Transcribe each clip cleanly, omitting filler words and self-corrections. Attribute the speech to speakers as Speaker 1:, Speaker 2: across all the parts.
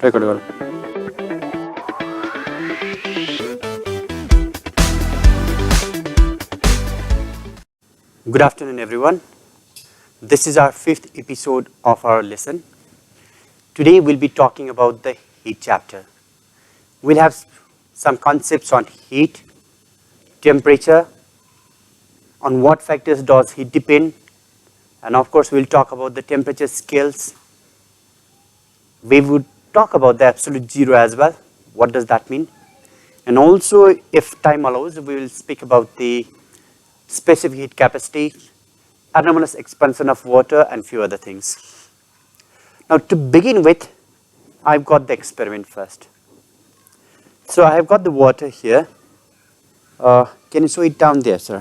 Speaker 1: Record করো। Good afternoon, everyone. This is our 5th episode of our lesson. Today we'll be talking about the heat chapter. We'll have some concepts on heat, temperature, on what factors does heat depend, and of course we'll talk about the temperature scales. We would talk about the absolute zero as well. What does that mean? And also, if time allows, we will speak about the specific heat capacity, anomalous expansion of water, and few other things. Now, to begin with, I've got the experiment first. So I have got the water here. Can you show it down there, sir?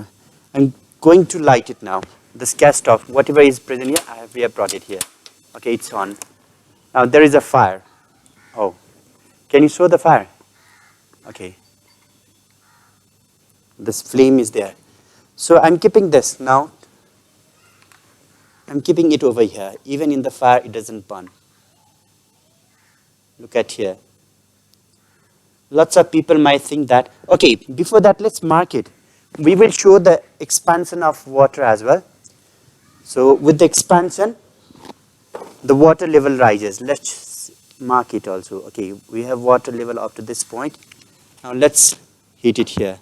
Speaker 1: I'm going to light it now. This gas stove, whatever is present here, we have brought it here. Okay, it's on. Now there is a fire. Oh, can you show the fire? Okay. This flame is there. So I'm keeping this now. I'm keeping it over here. Even in the fire, it doesn't burn. Look at here. Lots of people might think that, okay, before that, let's mark it. We will show the expansion of water as well. So with the expansion, the water level rises. Let's mark it also. Okay, we have water level up to this point. Now let's heat it here.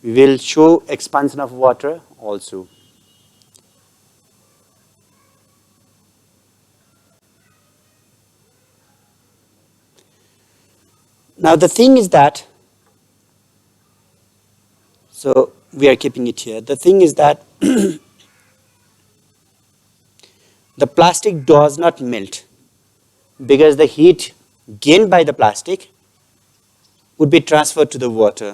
Speaker 1: We will show expansion of water also. Now the thing is that, so we are keeping it here. The thing is that the plastic does not melt because the heat gained by the plastic would be transferred to the water.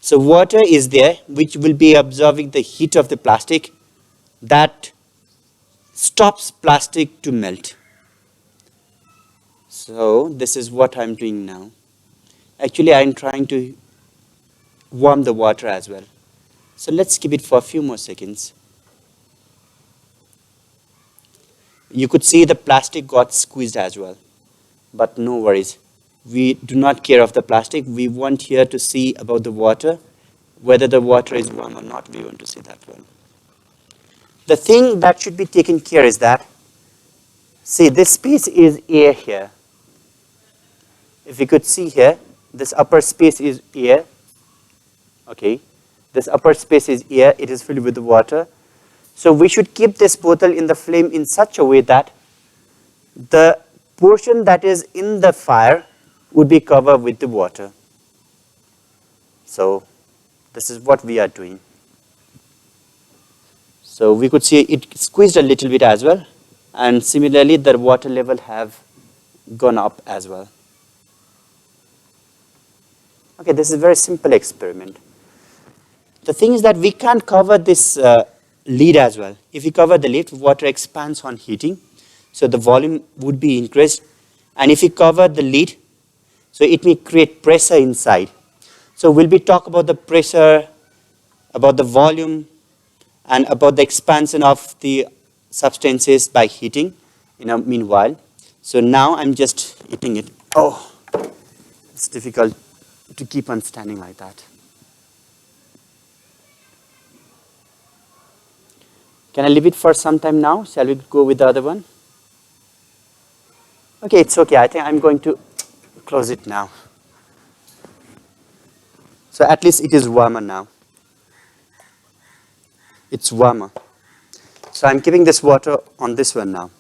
Speaker 1: So water is there which will be absorbing the heat of the plastic that stops plastic to melt. So this is what I'm doing now. Actually, I'm trying to warm the water as well. So let's keep it for a few more seconds. You could see the plastic got squeezed as well, but no worries. We do not care of the plastic. We want here to see about the water, whether the water is warm or not. We want to see that one. The thing that should be taken care is that, see, this space is air here. If you could see here, this upper space is air. Okay, this upper space is air. It is filled with the water. So we should keep this bottle in the flame in such a way that the portion that is in the fire would be covered with the water. So this is what we are doing. So we could see it squeezed a little bit as well, and similarly the water level have gone up as well. Okay, this is a very simple experiment. The thing is that we can't cover this lid as well. If we cover the lid, water expands on heating, so the volume would be increased. And if we cover the lid, so it may create pressure inside. So we'll be talk about the pressure, about the volume, and about the expansion of the substances by heating in a meanwhile. So now I'm just eating it. Oh, it's difficult to keep on standing like that. Can I leave it for some time now? Shall we go with the other one? Okay, it's okay. I think I'm going to close it now. So at least it is warmer now. It's warmer. So I'm keeping this water on this one now.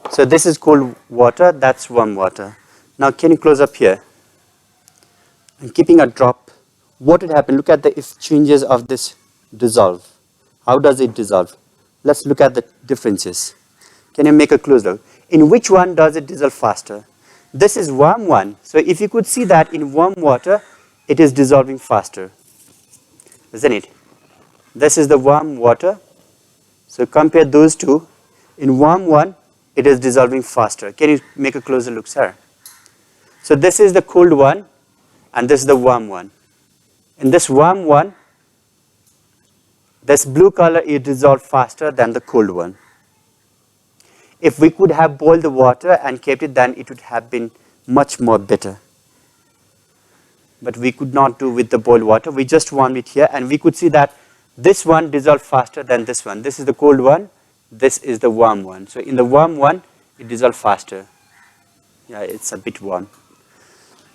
Speaker 1: So this is cold water, that's warm water. Now can you close up here? I'm keeping a drop. What would happen? Look at the exchanges of this dissolve. How does it dissolve? Let's look at the differences. Can you make a close look? In which one does it dissolve faster? This is warm one. So if you could see that in warm water, it is dissolving faster. Isn't it? This is the warm water. So compare those two. In warm one, it is dissolving faster. Can you make a closer look, sir? So this is the cold one. and this is the warm one. In this warm one, this blue color is dissolved faster than the cold one. If we could have boiled the water and kept it, then it would have been much more better. But we could not do with the boiled water. We just warmed it here, and we could see that this one dissolved faster than this one. This is the cold one, this is the warm one. So in the warm one, it dissolved faster. Yeah, it's a bit warm.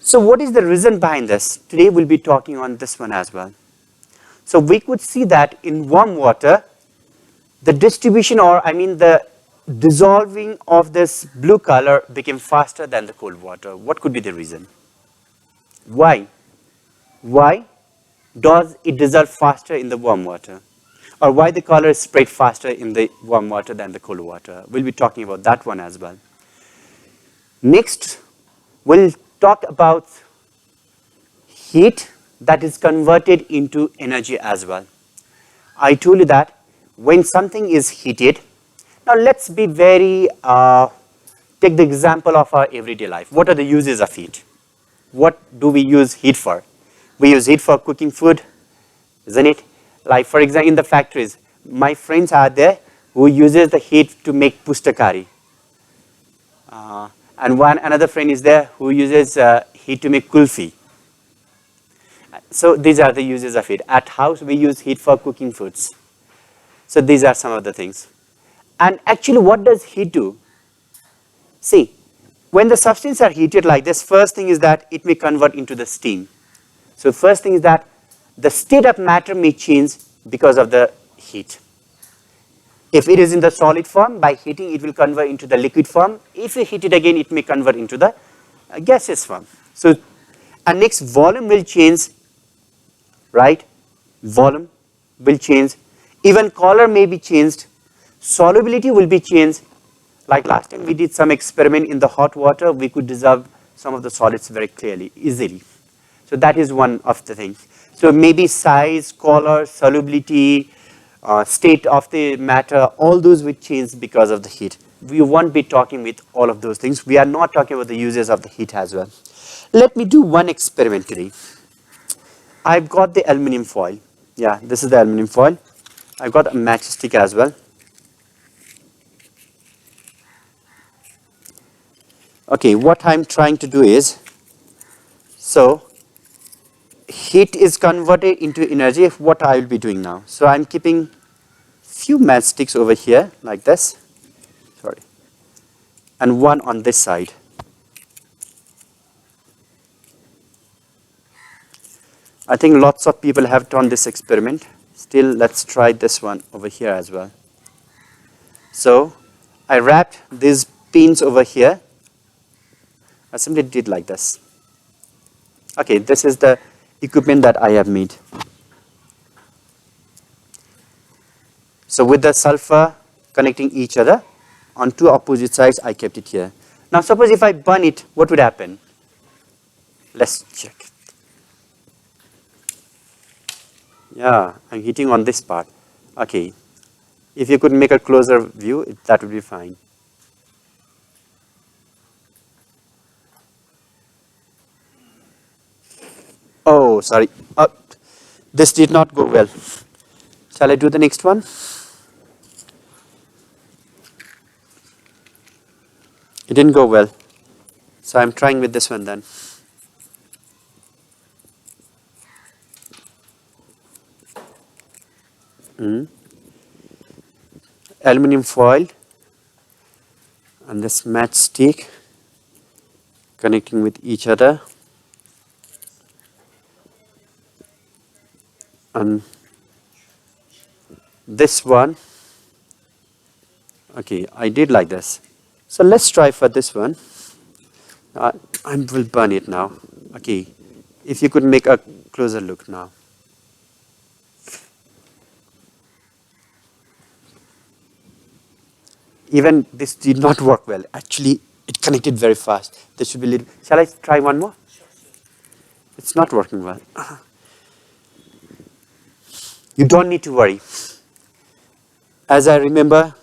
Speaker 1: So what is the reason behind this? Today we'll be talking on this one as well. So we could see that in warm water, the distribution, or I mean the dissolving of this blue color became faster than the cold water. What could be the reason? Why? Why does it dissolve faster in the warm water? Or why the color is spread faster in the warm water than the cold water? We'll be talking about that one as well. Next, we'll talk about heat that is converted into energy as well. I told you that when something is heated, now let's be very, take the example of our everyday life. What are the uses of heat? What do we use heat for? We use heat for cooking food, isn't it? Like for example, in the factories, my friends are there who uses the heat to make pustakari. And another friend is there who uses heat to make kulfi. So these are the uses of heat. At house, we use heat for cooking foods. So these are some of the things. And actually, what does heat do? See, when the substances are heated like this, first thing is that it may convert into the steam. So first thing is that the state of matter may change because of the heat. If it is in the solid form, by heating it will convert into the liquid form. If you heat it again, it may convert into the gaseous form. So, and next, volume will change, right? Volume will change. Even color may be changed. Solubility will be changed. Like last time we did some experiment in the hot water, we could dissolve some of the solids very clearly, easily. So that is one of the things. So maybe size, color, solubility, state of the matter, all those will change because of the heat. We won't be talking with all of those things. We are not talking about the uses of the heat as well. Let me do one experiment today. I've got the aluminum foil. Yeah, this is the aluminum foil. I've got a matchstick as well. Okay, what I'm trying to do is, so heat is converted into energy. What I will be doing now. So I'm keeping few matchsticks over here like this, sorry, and one on this side. I think lots of people have done this experiment. Still, let's try this one over here as well. So I wrapped these pins over here. I simply did like this. Okay, this is the equipment that I have made. So with the sulfur connecting each other on two opposite sides, I kept it here. Now suppose if I burn it, what would happen? Let's check. Yeah, I'm heating on this part. Okay, if you could make a closer view, that would be fine. Oh, sorry. This did not go well. Shall I do the next one? It didn't go well. So I'm trying with this one then. Aluminum foil and this matchstick connecting with each other. And this one, okay, I did like this. So let's try for this one. I will burn it now. Okay, if you could make a closer look now. Even this did not work well. Actually, it connected very fast. This should be little. Shall I try one more? It's not working well. You don't need to worry. As I remember,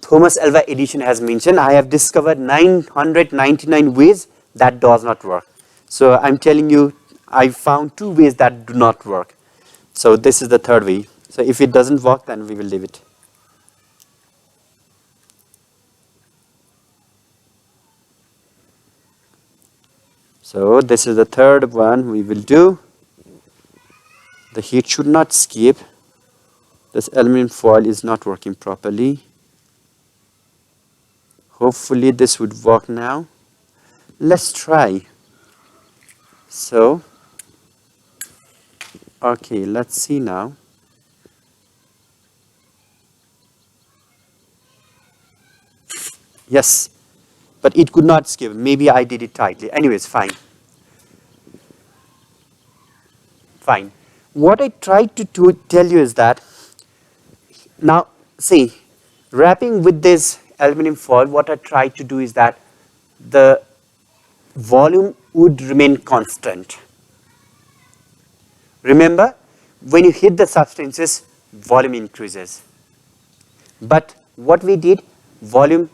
Speaker 1: Thomas Alva Edison has mentioned, I have discovered 999 ways that does not work. So I'm telling you, I found two ways that do not work. So this is the third way. So if it doesn't work, then we will leave it. So this is the third one we will do. The heat should not escape. This aluminum foil is not working properly. Hopefully this would work now. Let's try. So, okay, let's see now. Yes, but it could not escape. Maybe I did it tightly. Anyways, fine. Fine. What I tried to tell you is that, now see, wrapping with this aluminum foil, what I tried to do is that the volume would remain constant. Remember, when you hit the substances, volume increases. But what we did, volume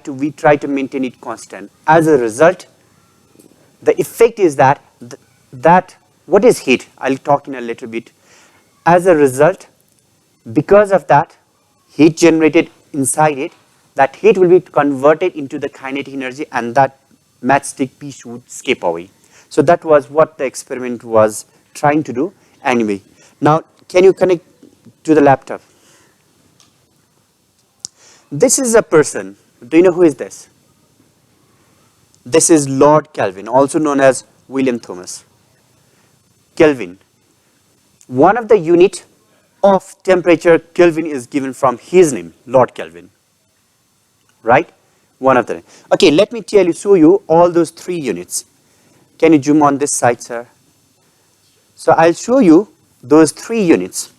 Speaker 1: we try to maintain it constant. As a result, the effect is that what is heat? I'll talk in a little bit. As a result, because of that heat generated inside it, that heat will be converted into the kinetic energy, and that matchstick piece would escape away. So that was what the experiment was trying to do. Anyway, now can you connect to the laptop? This is a person. Do you know who is this? This is Lord Kelvin, also known as William Thomas. Kelvin. One of the unit of temperature Kelvin is given from his name, Lord Kelvin. Right? One of the. Okay, let me show you all those 3 units. Can you zoom on this side, sir? So I'll show you those 3 units.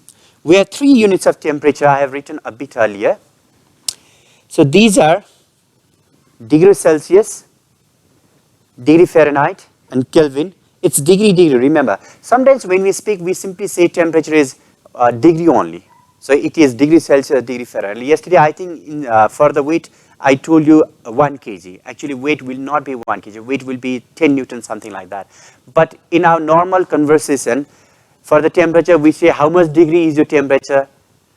Speaker 1: We have 3 units of temperature I have written a bit earlier. So these are degree Celsius, degree Fahrenheit, and Kelvin. It's degree, remember. Sometimes when we speak, we simply say temperature is degree only. So it is degree Celsius, degree Fahrenheit. Yesterday, I think for the weight, I told you 1 kg. Actually, weight will not be 1 kg. Weight will be 10 newtons, something like that. But in our normal conversation, for the temperature, we say how much degree is your temperature?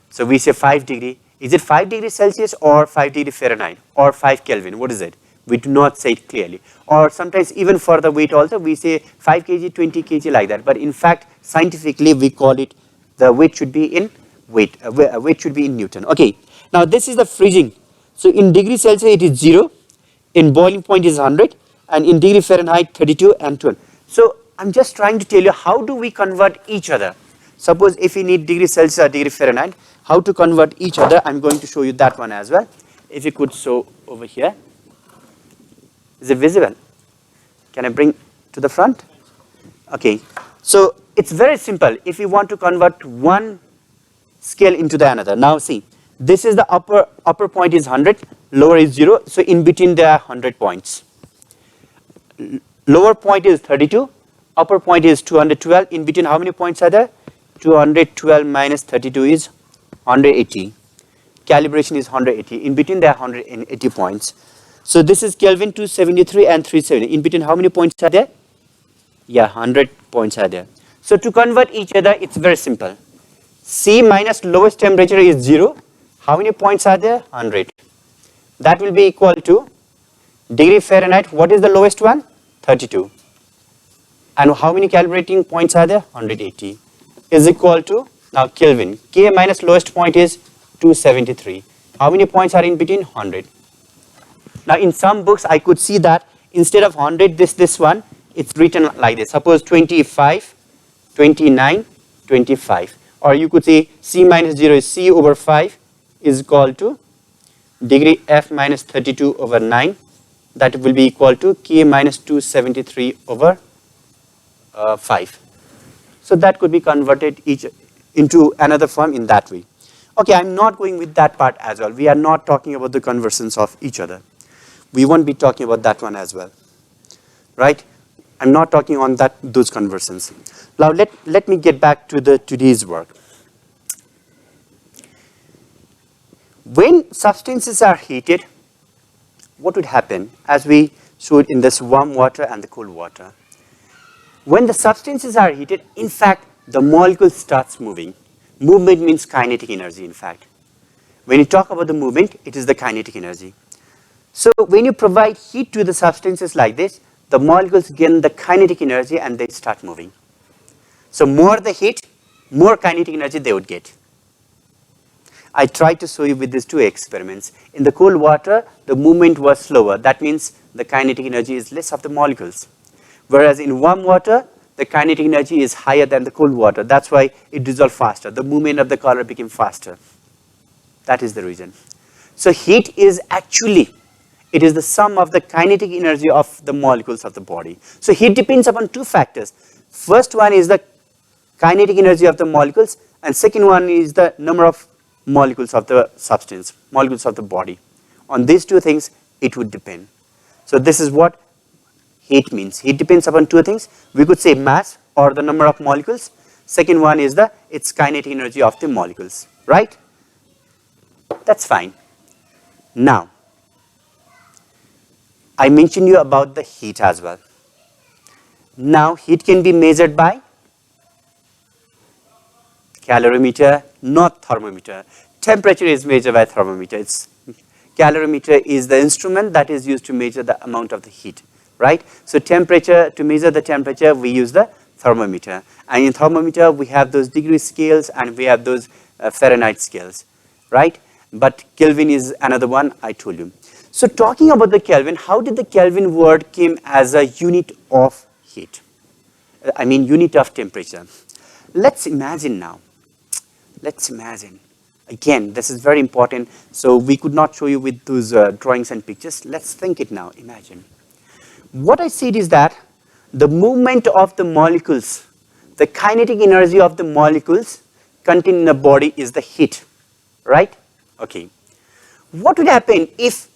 Speaker 1: So we say 5 degree. Is it 5 degrees Celsius or 5 degrees Fahrenheit or 5 Kelvin? What is it? We do not say it clearly. Or sometimes even for the weight also, we say 5 kg, 20 kg, like that. But in fact, scientifically, we call it, the weight should be in weight. Weight should be in Newton. Okay. Now this is the freezing. So in degree Celsius, it is 0. In boiling point is 100. And in degree Fahrenheit, 32 and 12. So I'm just trying to tell you, how do we convert each other? Suppose if we need degree Celsius or degree Fahrenheit, how to convert each other, I'm going to show you that one as well. If you could show over here. Is it visible? Can I bring to the front? Okay. So it's very simple. If you want to convert one scale into the another. Now see, this is the upper point is 100, lower is 0. So in between there are 100 points. Lower point is 32, upper point is 212. In between, how many points are there? 212 minus 32 is 180. Calibration is 180. In between there are 180 points. So this is Kelvin 273 and 370. In between, how many points are there? Yeah, 100 points are there. So to convert each other, it's very simple. C minus lowest temperature is 0. How many points are there? 100. That will be equal to degree Fahrenheit. What is the lowest one? 32. And how many calibrating points are there? 180. Is equal to, now Kelvin. K minus lowest point is 273. How many points are in between? 100. Now in some books, I could see that instead of 100, this one, it's written like this. Suppose 25, 29, 25. Or you could say C minus 0 is C over 5 is equal to degree F minus 32 over 9. That will be equal to K minus 273 over 5. So that could be converted each into another form in that way. Okay, I'm not going with that part as well. We are not talking about the conversions of each other. We won't be talking about that one as well, right? I'm not talking on those conversions. Now let me get back to today's work. When substances are heated, what would happen, as we showed in this warm water and the cold water? When the substances are heated, in fact, the molecule starts moving. Movement means kinetic energy, in fact. When you talk about the movement, it is the kinetic energy. So when you provide heat to the substances like this, the molecules gain the kinetic energy and they start moving. So more the heat, more kinetic energy they would get. I tried to show you with these two experiments. In the cold water, the movement was slower. That means the kinetic energy is less of the molecules. Whereas in warm water, the kinetic energy is higher than the cold water. That's why it dissolved faster. The movement of the color became faster. That is the reason. So heat is actually, it is the sum of the kinetic energy of the molecules of the body. So heat depends upon two factors. First one is the kinetic energy of the molecules, and second one is the number of molecules of the substance, molecules of the body. On these two things, it would depend. So this is what heat means. Heat depends upon two things. We could say mass or the number of molecules. Second one is its kinetic energy of the molecules, right? That's fine. Now, I mentioned you about the heat as well. Now, heat can be measured by calorimeter, not thermometer. Temperature is measured by thermometer. Calorimeter is the instrument that is used to measure the amount of the heat, right? So temperature, to measure the temperature, we use the thermometer. And in thermometer, we have those degree scales and we have those Fahrenheit scales, right? But Kelvin is another one, I told you. So talking about the Kelvin, how did the Kelvin word came as a unit of heat? I mean unit of temperature. Let's imagine now. Let's imagine. Again, this is very important. So we could not show you with those drawings and pictures. Let's think it now. Imagine. What I said is that the movement of the molecules, the kinetic energy of the molecules contained in the body is the heat, right? Okay. What would happen if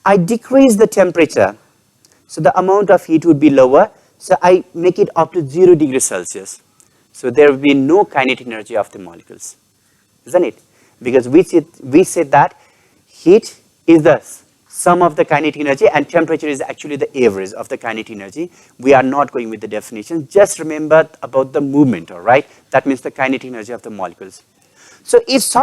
Speaker 1: I decrease the temperature? So the amount of heat would be lower. So I make it up to 0 degrees Celsius. So there will be no kinetic energy of the molecules, isn't it? Because we said that heat is the sum of the kinetic energy and temperature is actually the average of the kinetic energy. We are not going with the definition. Just remember about the movement, all right? That means the kinetic energy of the molecules. So if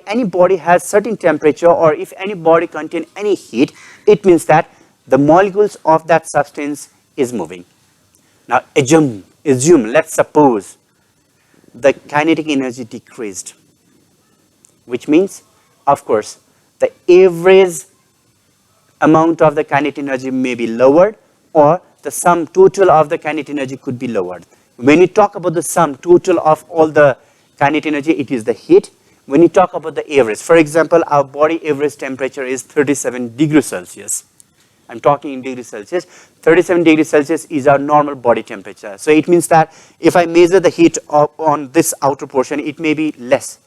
Speaker 1: any body has certain temperature, or if any body contains any heat, it means that the molecules of that substance is moving. Now assume, let's suppose the kinetic energy decreased, which means, of course, the average amount of the kinetic energy may be lowered, or the sum total of the kinetic energy could be lowered. When you talk about the sum total of all the kinetic energy, it is the heat. When you talk about the average, for example, our body average temperature is 37 degrees Celsius. I'm talking in degrees Celsius. 37 degrees Celsius is our normal body temperature. So it means that if I measure the heat on this outer portion, it may be less.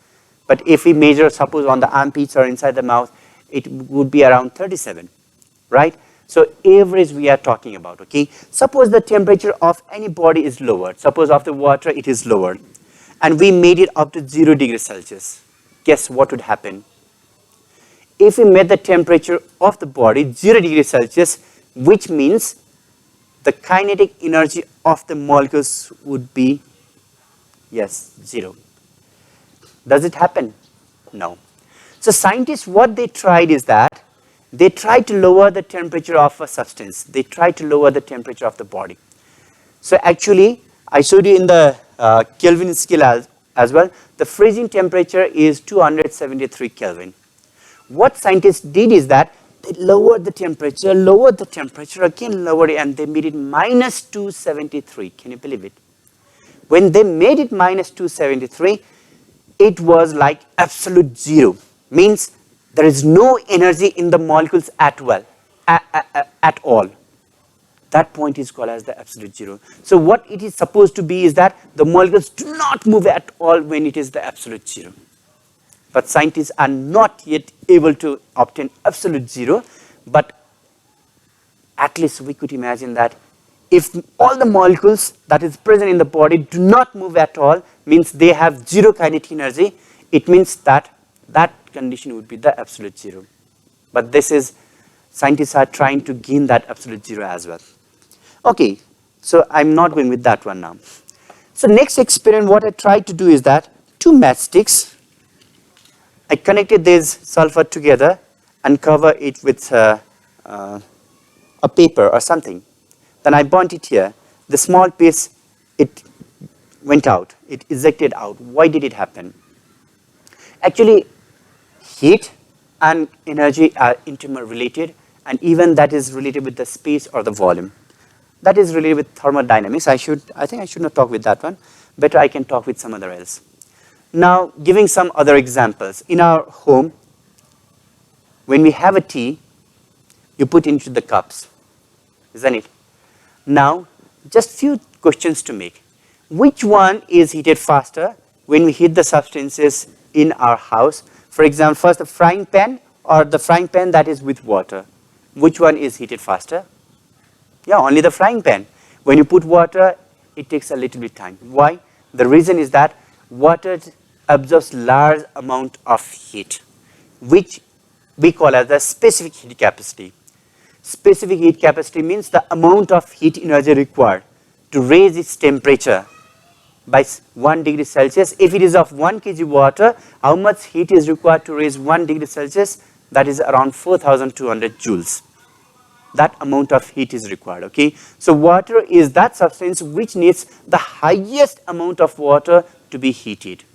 Speaker 1: But if we measure, suppose on the armpits or inside the mouth, it would be around 37, right? So average we are talking about, okay? Suppose the temperature of any body is lowered. Suppose of the water, it is lowered. And we made it up to 0 degrees Celsius. Guess what would happen? If we made the temperature of the body 0 degrees Celsius, which means the kinetic energy of the molecules would be, yes, 0. Does it happen? No. So scientists, what they tried is that they tried to lower the temperature of a substance. They tried to lower the temperature of the body. So actually, I showed you in the Kelvin scale as well, the freezing temperature is 273 Kelvin. What scientists did is that they lowered the temperature, again lowered it, and they made it minus 273. Can you believe it? When they made it minus 273, it was like absolute 0. Means there is no energy in the molecules at all. That point is called as the absolute 0. So what it is supposed to be is that the molecules do not move at all when it is the absolute 0. But scientists are not yet able to obtain absolute 0, but at least we could imagine that if all the molecules that is present in the body do not move at all, means they have 0 kinetic energy, it means that that condition would be the absolute 0. But this is, scientists are trying to gain that absolute 0 as well. Okay, So I'm not going with that one now. So next experiment, what I tried to do is that 2 matchsticks, I connected this sulfur together and cover it with a paper or something. Then I burnt it here. The small piece, it went out. It ejected out. Why did it happen? Actually, heat and energy are intimately related, and even that is related with the space or the volume. That is related with thermodynamics. I think I should not talk with that one. Better I can talk with some other else. Now, giving some other examples. In our home, when we have a tea, you put into the cups, isn't it? Now, just few questions to make. Which one is heated faster when we heat the substances in our house? For example, first the frying pan or the frying pan that is with water. Which one is heated faster? Yeah, only the frying pan. When you put water, it takes a little bit time. Why? The reason is that water absorbs large amount of heat, which we call as the specific heat capacity. Specific heat capacity means the amount of heat energy required to raise its temperature by 1 degree Celsius. If it is of 1 kg water, how much heat is required to raise 1 degree Celsius? That is around 4,200 joules. That amount of heat is required, okay? So water is that substance which needs the highest amount of water to be heated.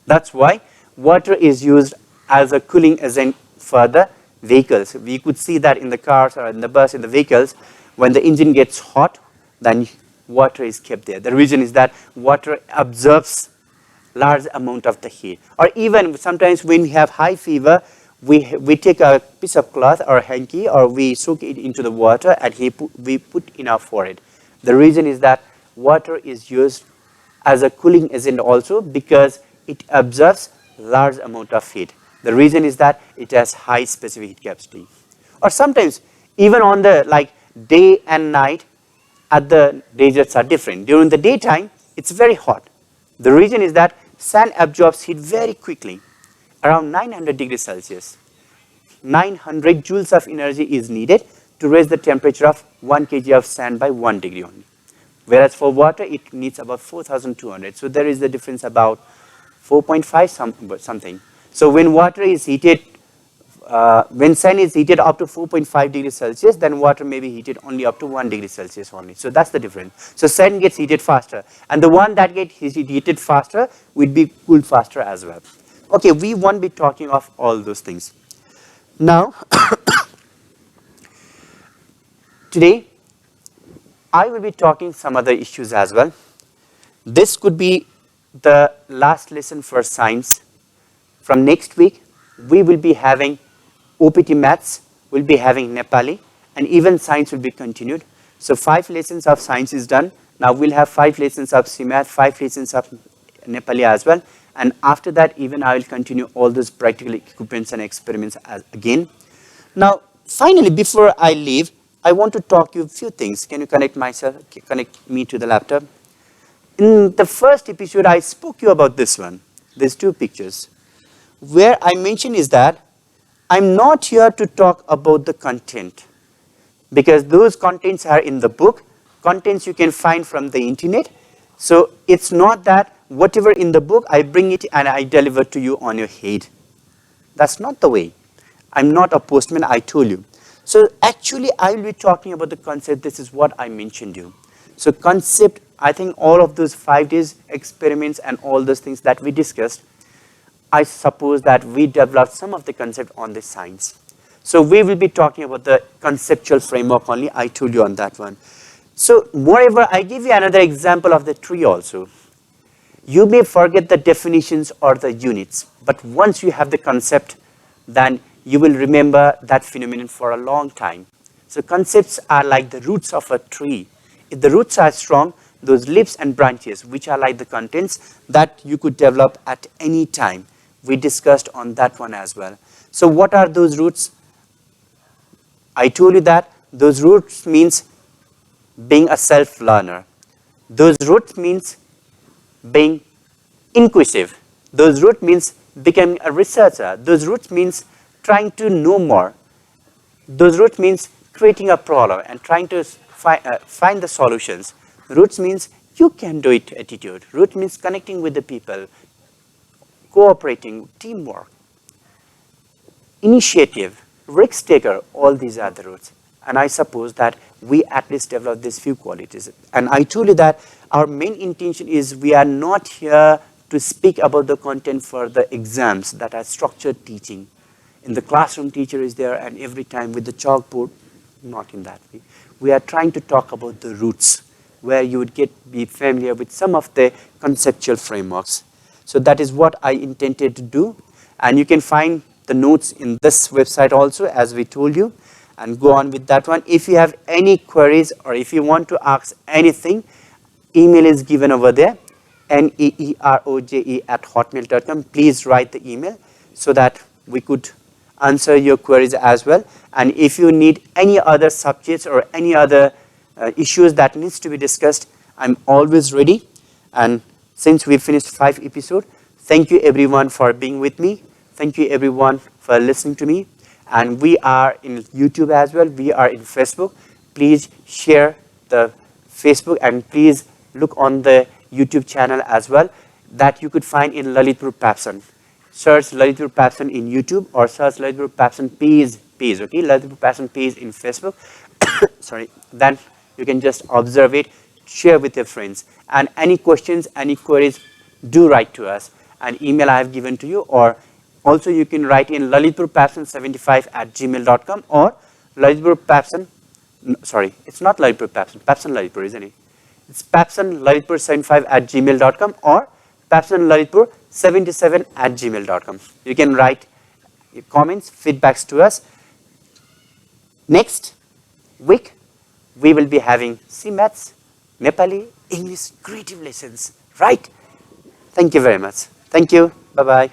Speaker 1: That's why water is used as a cooling agent for the vehicles. We could see that in the cars or in the bus, in the vehicles, when the engine gets hot, then water is kept there. The reason is that water absorbs large amount of the heat. Or even sometimes when we have high fever, we take a piece of cloth or a hanky or we soak it into the water and we put in our forehead. The reason is that water is used as a cooling agent also because it absorbs large amount of heat. The reason is that it has high specific heat capacity. Or sometimes even on the day and night, at the deserts are different. During the daytime, it's very hot. The reason is that sand absorbs heat very quickly, around 900 degrees Celsius. 900 joules of energy is needed to raise the temperature of 1 kg of sand by 1 degree only. Whereas for water, it needs about 4,200. So there is the difference about 4.5 something. So when water is heated, when sand is heated up to 4.5 degrees Celsius, then water may be heated only up to 1 degree Celsius only. So that's the difference. So sand gets heated faster. And the one that gets heated faster will be cooled faster as well. Okay, we won't be talking of all those things. Now, today, I will be talking some other issues as well. This could be the last lesson for science. From next week, we will be having OPT maths, we'll be having Nepali, and even science will be continued. So 5 lessons of science is done. Now we'll have 5 lessons of CMath, 5 lessons of Nepali as well. And after that, even I will continue all those practical equipments and experiments again. Now, finally, before I leave, I want to talk to you a few things. Can you connect me to the laptop? In the first episode, I spoke to you about this one, these 2 pictures. Where I mentioned is that I'm not here to talk about the content because those contents are in the book, contents you can find from the internet. So it's not that whatever in the book, I bring it and I deliver to you on your head. That's not the way. I'm not a postman, I told you. So actually, I will be talking about the concept. This is what I mentioned you. So concept, I think all of those 5 days experiments and all those things that we discussed, I suppose that we developed some of the concept on this science. So we will be talking about the conceptual framework only. I told you on that one. So moreover, I give you another example of the tree also. You may forget the definitions or the units, but once you have the concept, then you will remember that phenomenon for a long time. So concepts are like the roots of a tree. If the roots are strong, those leaves and branches, which are like the contents, that you could develop at any time. We discussed on that one as well. So what are those roots? I told you that those roots means being a self-learner. Those roots means being inquisitive. Those roots means becoming a researcher. Those roots means trying to know more. Those roots means creating a problem and trying to find the solutions. Roots means you can do it attitude. Root means connecting with the people, cooperating, teamwork, initiative, risk taker, all these are the roots. And I suppose that we at least develop these few qualities. And I told you that our main intention is we are not here to speak about the content for the exams that are structured teaching. In the classroom, teacher is there and every time with the chalkboard, not in that way. We are trying to talk about the roots, where you would be familiar with some of the conceptual frameworks. So that is what I intended to do. And you can find the notes in this website also, as we told you, and go on with that one. If you have any queries or if you want to ask anything, email is given over there, neeroje@hotmail.com. Please write the email so that we could answer your queries as well. And if you need any other subjects or any other issues that needs to be discussed, I'm always ready. And since we finished 5 episodes, thank you everyone for being with me. Thank you everyone for listening to me. And we are in YouTube as well. We are in Facebook. Please share the Facebook and please look on the YouTube channel as well that you could find in Lalitpur Papsan. Search Lalitpur Papsan in YouTube or search Lalitpur Papsan page, okay? Lalitpur Papsan page in Facebook. Sorry. Then you can just observe it, share with your friends. And any questions, any queries, do write to us. An email I have given to you, or also you can write in lalitpurpapsan75@gmail.com or Lalitpur Papsan, sorry, it's not Lalitpur Papsan, Papsan Lalitpur, isn't it? It's Papsan Lalitpur75@gmail.com or Papsan Lalitpur77@gmail.com. You can write your comments, feedbacks to us. Next week, we will be having CMATs, Nepali, English, creative lessons, right? Thank you very much. Thank you. Bye-bye.